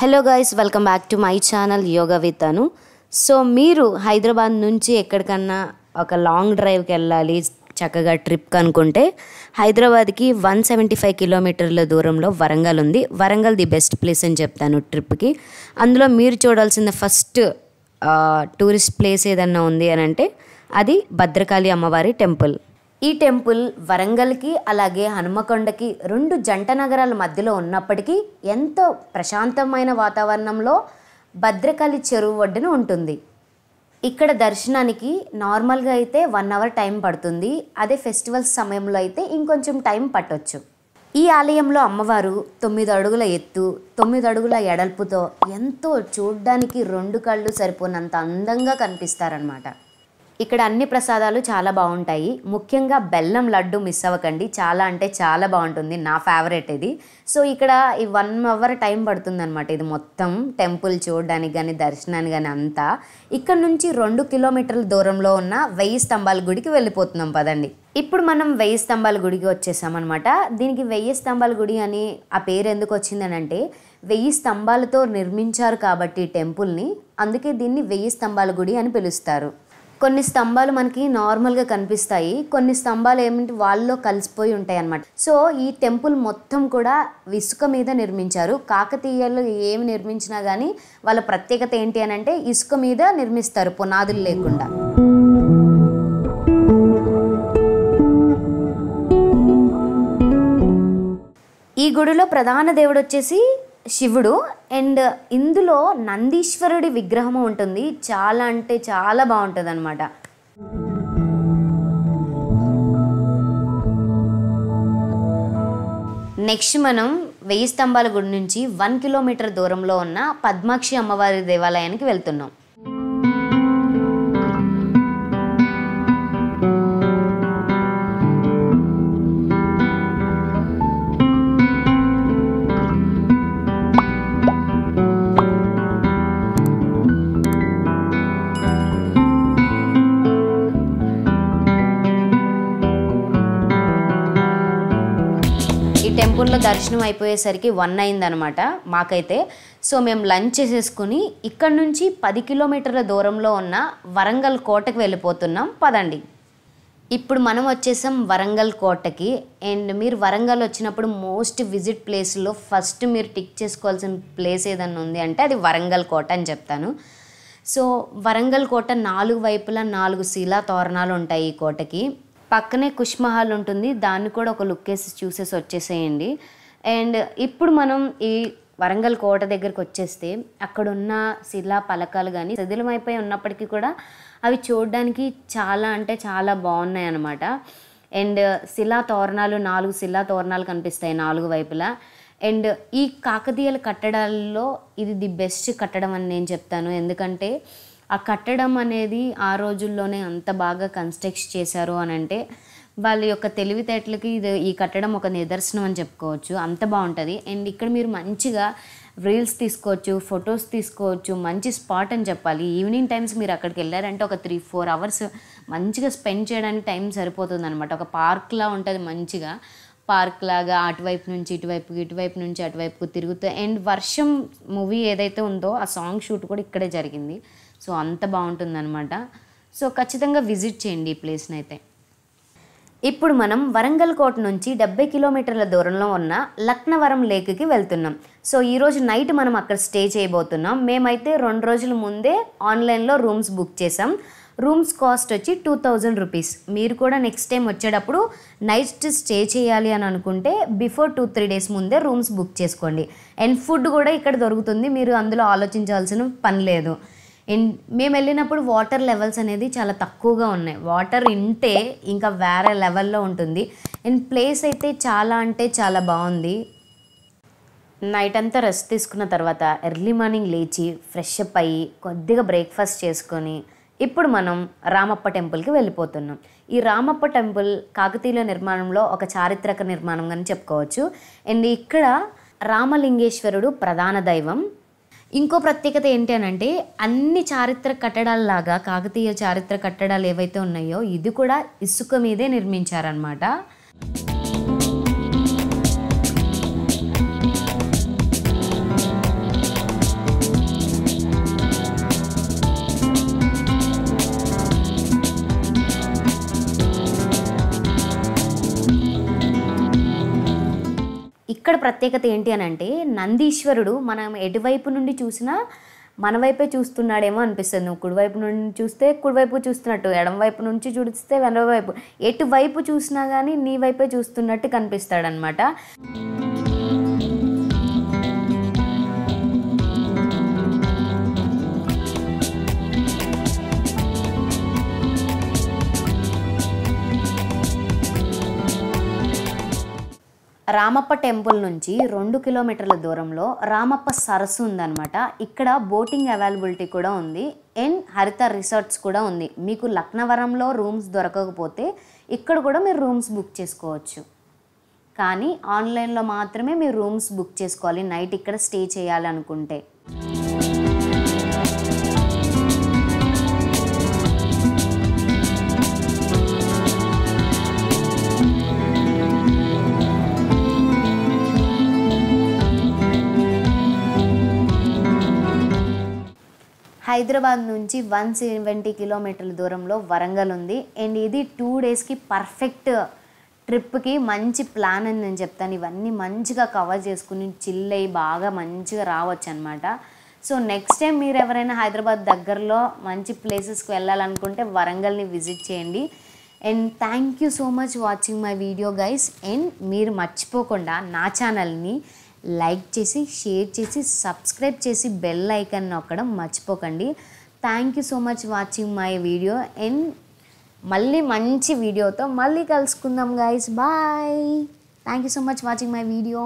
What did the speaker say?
Hello guys, welcome back to my channel yoga with Anu. So మీరు హైదరాబాద్ నుంచి ఎక్కడికన్నా ఒక లాంగ్ డ్రైవ్కి వెళ్ళాలి చక్కగా ట్రిప్కి అనుకుంటే హైదరాబాద్కి 175 కిలోమీటర్ల దూరంలో వరంగల్ ఉంది. వరంగల్ ది బెస్ట్ ప్లేస్ అని చెప్తాను ట్రిప్కి. అందులో మీరు చూడాల్సిన ఫస్ట్ టూరిస్ట్ ప్లేస్ ఏదన్నా ఉంది అని అంటే అది భద్రకాళి అమ్మవారి టెంపుల్. ఈ టెంపుల్ వరంగల్కి అలాగే హనుమకొండకి రెండు జంట నగరాల మధ్యలో ఉన్నప్పటికీ ఎంతో ప్రశాంతమైన వాతావరణంలో భద్రకాళి చెరువు ఒడ్డున ఉంటుంది. ఇక్కడ దర్శనానికి నార్మల్గా అయితే 1 అవర్ టైం పడుతుంది. అదే ఫెస్టివల్స్ సమయంలో అయితే ఇంకొంచెం టైం పట్టొచ్చు. ఈ ఆలయంలో అమ్మవారు 9 అడుగుల ఎత్తు, 9 అడుగుల ఎడల్పుతో ఎంతో చూడ్డానికి 2 కళ్ళు సరిపోనంత అందంగా కనిపిస్తారనమాట. ఇక్కడ అన్ని ప్రసాదాలు చాలా బాగుంటాయి. ముఖ్యంగా బెల్లం లడ్డు మిస్ అవ్వకండి, చాలా అంటే చాలా బాగుంటుంది. నా ఫేవరెట్ ఇది. సో ఇక్కడ ఈ 1 అవర్ టైం పడుతుంది అనమాట. ఇది మొత్తం టెంపుల్ చూడడానికి కానీ దర్శనానికి కానీ అంతా. ఇక్కడ నుంచి 2 కిలోమీటర్ల దూరంలో ఉన్న 1000 స్తంభాల గుడికి వెళ్ళిపోతున్నాం పదండి. ఇప్పుడు మనం 1000 స్తంభాల గుడికి వచ్చేసామన్నమాట. దీనికి 1000 స్తంభాల గుడి అని ఆ పేరు ఎందుకు వచ్చిందని అంటే 1000 స్తంభాలతో నిర్మించారు కాబట్టి టెంపుల్ని, అందుకే దీన్ని 1000 స్తంభాల గుడి అని పిలుస్తారు. కొన్ని స్తంభాలు మనకి నార్మల్గా కనిపిస్తాయి, కొన్ని స్తంభాలు ఏమిటి వాళ్ళలో కలిసిపోయి ఉంటాయి అన్నమాట. సో ఈ టెంపుల్ మొత్తం కూడా ఇసుక మీద నిర్మించారు. కాకతీయులు ఏమి నిర్మించినా కానీ వాళ్ళ ప్రత్యేకత ఏంటి అని అంటే ఇసుక మీద నిర్మిస్తారు, పునాదులు లేకుండా. ఈ గుడిలో ప్రధాన దేవుడు వచ్చేసి శివుడు, అండ్ ఇందులో నందీశ్వరుడి విగ్రహం ఉంటుంది. చాలా అంటే చాలా బాగుంటుంది అనమాట. నెక్స్ట్ మనం 1000 స్తంభాల గుడి నుంచి 1 కిలోమీటర్ దూరంలో ఉన్న పద్మాక్షి అమ్మవారి దేవాలయానికి వెళ్తున్నాం. టెంపుల్లో దర్శనం అయిపోయేసరికి 1 అయిందనమాట మాకైతే. సో మేము లంచ్ చేసేసుకుని ఇక్కడ నుంచి 10 కిలోమీటర్ల దూరంలో ఉన్న వరంగల్ కోటకి వెళ్ళిపోతున్నాం పదండి. ఇప్పుడు మనం వచ్చేసాం వరంగల్ కోటకి. అండ్ మీరు వరంగల్ వచ్చినప్పుడు మోస్ట్ విజిట్ ప్లేస్లో ఫస్ట్ మీరు టిక్ చేసుకోవాల్సిన ప్లేస్ ఏదన్నా ఉంది అంటే అది వరంగల్ కోట అని చెప్తాను. సో వరంగల్ కోట 4 వైపులా 4 శిలా తోరణాలు ఉంటాయి ఈ కోటకి. పక్కనే కుష్మహల్ ఉంటుంది, దాన్ని కూడా ఒక లుక్ వేసి చూసేసి వచ్చేసేయండి. అండ్ ఇప్పుడు మనం ఈ వరంగల్ కోట దగ్గరికి వచ్చేస్తే అక్కడున్న శిలా పలకాలు కానీ శిథిలమైపోయి ఉన్నప్పటికీ కూడా అవి చూడడానికి చాలా అంటే చాలా బాగున్నాయి అన్నమాట. అండ్ శిలా తోరణాలు 4 శిలా తోరణాలు కనిపిస్తాయి 4 వైపులా. అండ్ ఈ కాకతీయుల కట్టడాల్లో ఇది ది బెస్ట్ కట్టడం అని నేను చెప్తాను. ఎందుకంటే ఆ కట్టడం అనేది ఆ రోజుల్లోనే అంత బాగా కన్స్ట్రక్ట్ చేశారు అని అంటే వాళ్ళ యొక్క తెలివితేటలకి ఈ కట్టడం ఒక నిదర్శనం అని చెప్పుకోవచ్చు. అంత బాగుంటుంది. అండ్ ఇక్కడ మీరు మంచిగా రీల్స్ తీసుకోవచ్చు, ఫొటోస్ తీసుకోవచ్చు. మంచి స్పాట్ అని చెప్పాలి. ఈవినింగ్ టైమ్స్ మీరు అక్కడికి వెళ్ళారంటే ఒక 3-4 అవర్స్ మంచిగా స్పెండ్ చేయడానికి టైం సరిపోతుంది అనమాట. ఒక పార్క్లా ఉంటుంది, మంచిగా పార్క్ లాగా అటువైపు నుంచి ఇటువైపు, ఇటువైపు నుంచి అటువైపుకు తిరుగుతూ. అండ్ వర్షం మూవీ ఏదైతే ఉందో ఆ సాంగ్ షూట్ కూడా ఇక్కడే జరిగింది. సో అంత బాగుంటుందన్నమాట. సో ఖచ్చితంగా విజిట్ చేయండి ఈ ప్లేస్ని అయితే. ఇప్పుడు మనం వరంగల్ కోట నుంచి 70 కిలోమీటర్ల దూరంలో ఉన్న లక్నవరం లేక్కి వెళ్తున్నాం. సో ఈరోజు నైట్ మనం అక్కడ స్టే చేయబోతున్నాం. మేమైతే 2 రోజుల ముందే ఆన్లైన్లో రూమ్స్ బుక్ చేసాం. రూమ్స్ కాస్ట్ వచ్చి 2000 రూపీస్. మీరు కూడా నెక్స్ట్ టైం వచ్చేటప్పుడు నైట్ స్టే చేయాలి అని అనుకుంటే బిఫోర్ 2-3 డేస్ ముందే రూమ్స్ బుక్ చేసుకోండి. అండ్ ఫుడ్ కూడా ఇక్కడ దొరుకుతుంది, మీరు అందులో ఆలోచించాల్సిన పని లేదు. అండ్ మేము వెళ్ళినప్పుడు వాటర్ లెవెల్స్ అనేది చాలా తక్కువగా ఉన్నాయి. వాటర్ ఇంటే ఇంకా వేరే లెవెల్లో ఉంటుంది. అండ్ ప్లేస్ అయితే చాలా అంటే చాలా బాగుంది. నైట్ అంతా రెస్ట్ తీసుకున్న తర్వాత ఎర్లీ మార్నింగ్ లేచి ఫ్రెష్ అప్ అయ్యి కొద్దిగా బ్రేక్ఫాస్ట్ చేసుకొని ఇప్పుడు మనం రామప్ప టెంపుల్కి వెళ్ళిపోతున్నాం. ఈ రామప్ప టెంపుల్ కాకతీయుల నిర్మాణంలో ఒక చారిత్రక నిర్మాణం అని చెప్పుకోవచ్చు. అండ్ ఇక్కడ రామలింగేశ్వరుడు ప్రధాన దైవం. ఇంకో ప్రత్యేకత ఏంటి అని అంటే అన్ని చారిత్రక కట్టడాలలాగా కాకతీయ చారిత్రక కట్టడాలు ఏవైతే ఉన్నాయో ఇది కూడా ఇసుక మీదే నిర్మించారనమాట. ఇక్కడ ప్రత్యేకత ఏంటి అని అంటే నందీశ్వరుడు మనం ఎటువైపు నుండి చూసినా మన వైపే చూస్తున్నాడేమో అనిపిస్తుంది. నువ్వు కుడివైపు నుండి చూస్తే కుడివైపు చూస్తున్నట్టు, ఎడమ వైపు నుంచి చూస్తే వెనవైపు, ఎటువైపు చూసినా కానీ నీ వైపే చూస్తున్నట్టు కనిపిస్తాడనమాట. రామప్ప టెంపుల్ నుంచి 2 కిలోమీటర్ల దూరంలో రామప్ప సరస్సు ఉందన్నమాట. ఇక్కడ బోటింగ్ అవైలబిలిటీ కూడా ఉంది అండ్ హరిత రిసార్ట్స్ కూడా ఉంది. మీకు లక్నవరంలో రూమ్స్ దొరకకపోతే ఇక్కడ కూడా మీరు రూమ్స్ బుక్ చేసుకోవచ్చు. కానీ ఆన్లైన్లో మాత్రమే మీరు రూమ్స్ బుక్ చేసుకోవాలి నైట్ ఇక్కడ స్టే చేయాలనుకుంటే. హైదరాబాద్ నుంచి 170 కిలోమీటర్ల దూరంలో వరంగల్ ఉంది అండ్ ఇది 2 డేస్కి పర్ఫెక్ట్ ట్రిప్కి మంచి ప్లాన్ అని నేను చెప్తాను. ఇవన్నీ మంచిగా కవర్ చేసుకుని చిల్ అయ్యి బాగా మంచిగా రావచ్చు అనమాట. సో నెక్స్ట్ టైం మీరు ఎవరైనా హైదరాబాద్ దగ్గరలో మంచి ప్లేసెస్కి వెళ్ళాలనుకుంటే వరంగల్ని విజిట్ చేయండి. And thank you so much watching my video guys. And మీరు మర్చిపోకుండా నా ఛానల్ని లైక్ చేసి, షేర్ చేసి, సబ్స్క్రైబ్ చేసి బెల్ ఐకాన్ నొక్కడం మర్చిపోకండి. Thank you so much watching my video. And మళ్ళీ మంచి వీడియోతో మళ్ళీ కలుసుకుందాం guys. Bye. Thank you so much watching my video.